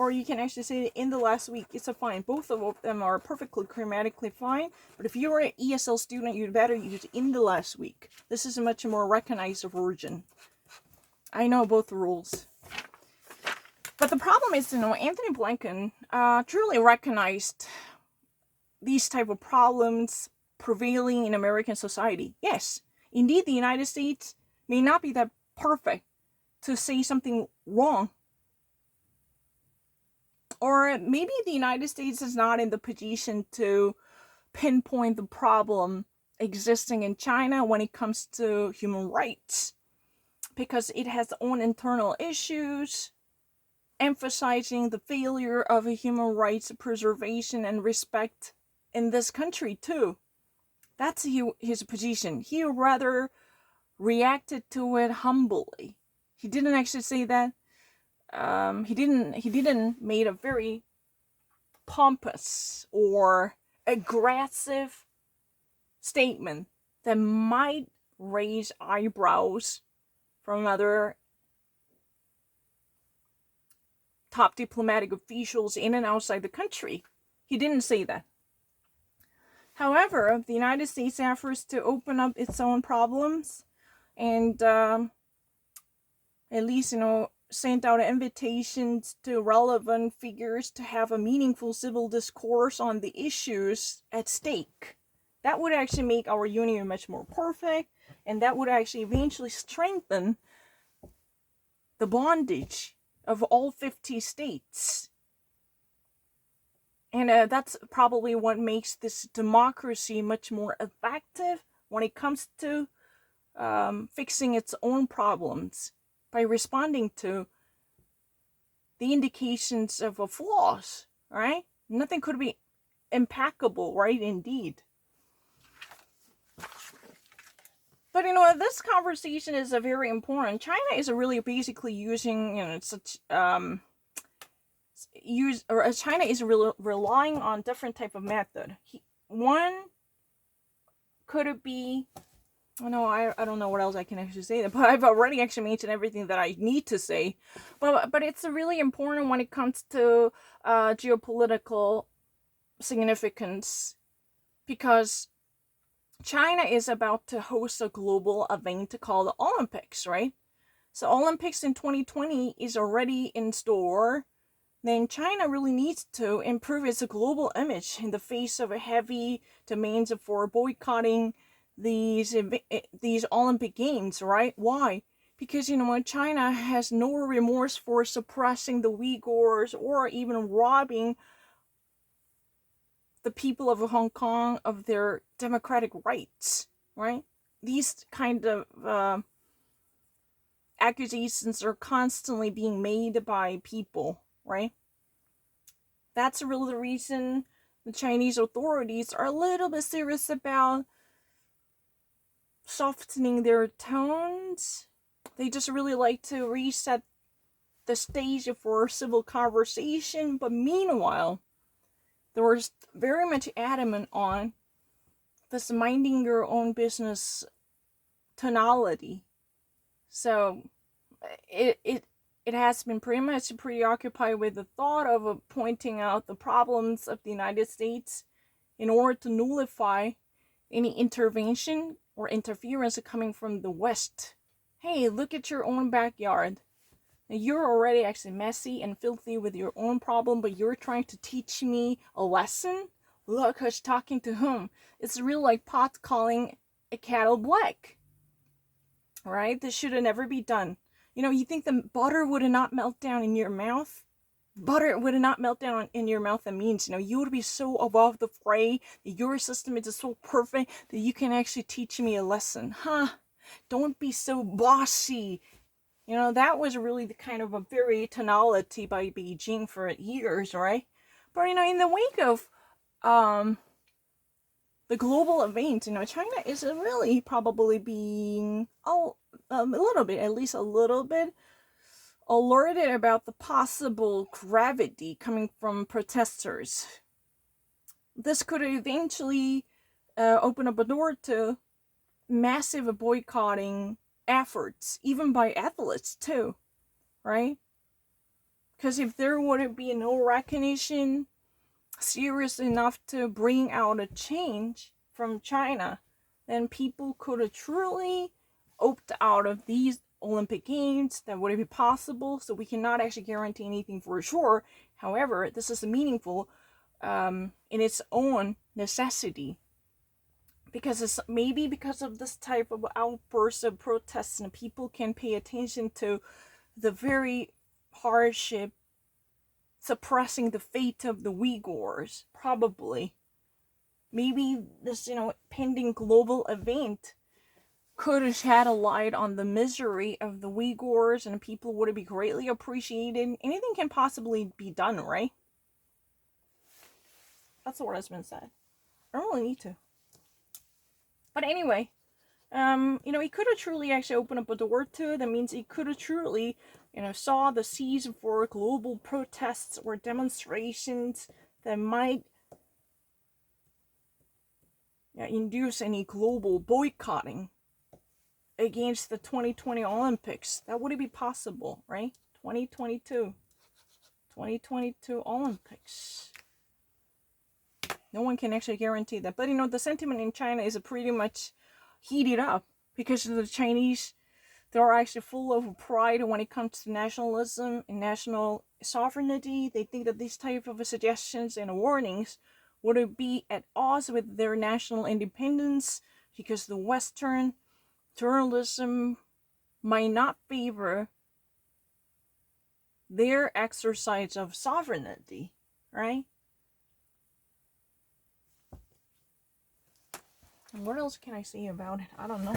or you can actually say in the last week. It's a fine. Both of them are perfectly grammatically fine, but if you're an ESL student, you'd better use in the last week. This is a much more recognized version. I know both rules. But the problem is, Anthony Blinken truly recognized these type of problems prevailing in American society. Yes, indeed, the United States may not be that perfect to say something wrong. Or maybe the United States is not in the position to pinpoint the problem existing in China when it comes to human rights, because it has own internal issues, emphasizing the failure of human rights preservation and respect in this country too. That's his position. He rather reacted to it humbly. He didn't actually say that. He didn't made a very pompous or aggressive statement that might raise eyebrows from other top diplomatic officials in and outside the country. He didn't say that. However, the United States efforts to open up its own problems and at least, sent out invitations to relevant figures to have a meaningful civil discourse on the issues at stake. That would actually make our union much more perfect, and that would actually eventually strengthen the bondage of all 50 states. And that's probably what makes this democracy much more effective when it comes to fixing its own problems by responding to the indications of flaws, right? Nothing could be impeccable, right? Indeed. But this conversation is a very important. China is really basically using such China is relying on different type of method. One could it be? I don't know what else I can actually say, but I've already actually mentioned everything that I need to say. But it's really important when it comes to geopolitical significance, because China is about to host a global event called the Olympics, right? So Olympics in 2020 is already in store. Then China really needs to improve its global image in the face of heavy demands for boycotting these Olympic Games, right? Why? Because China has no remorse for suppressing the Uyghurs or even robbing the people of Hong Kong of their democratic rights, right? These kind of accusations are constantly being made by people, right? That's really the reason the Chinese authorities are a little bit serious about softening their tones. They just really like to reset the stage for civil conversation, but meanwhile, they were very much adamant on this minding your own business tonality. So it has been pretty much preoccupied with the thought of pointing out the problems of the United States in order to nullify any intervention or interference coming from the West. Hey, look at your own backyard. Now, you're already actually messy and filthy with your own problem, but you're trying to teach me a lesson? Look who's talking to whom. It's real like pot calling a kettle black. Right? This should have never be done. You think the butter would not melt down in your mouth? Butter would not melt down in your mouth. That means, you would be so above the fray that your system is so perfect that you can actually teach me a lesson. Don't be so bossy. That was really the kind of a very tonality by Beijing for years, right? But, in the wake of the global event, China is really probably being a little bit, at least a little bit, alerted about the possible gravity coming from protesters. This could eventually open up a door to massive boycotting efforts, even by athletes too, right? Because if there wouldn't be no recognition serious enough to bring out a change from China, then people could have truly opted out of these Olympic Games. That wouldn't be possible. So we cannot actually guarantee anything for sure. However, this is meaningful in its own necessity, because it's maybe because of this type of outburst of protests, and people can pay attention to the very hardship suppressing the fate of the Uyghurs. Probably maybe this pending global event could have shed a light on the misery of the Uyghurs, and people would be greatly appreciated. Anything can possibly be done, right? That's what has been said. I don't really need to. But anyway, he could have truly actually opened up a door to it. That means he could have truly, saw the seeds for global protests or demonstrations that might induce any global boycotting against the 2020 Olympics. That wouldn't be possible, right? 2022 Olympics. No one can actually guarantee that. But the sentiment in China is pretty much heated up because the Chinese, they're actually full of pride when it comes to nationalism and national sovereignty. They think that these type of suggestions and warnings would be at odds with their national independence, because the Western journalism might not favor their exercise of sovereignty, right? And what else can I say about it? I don't know.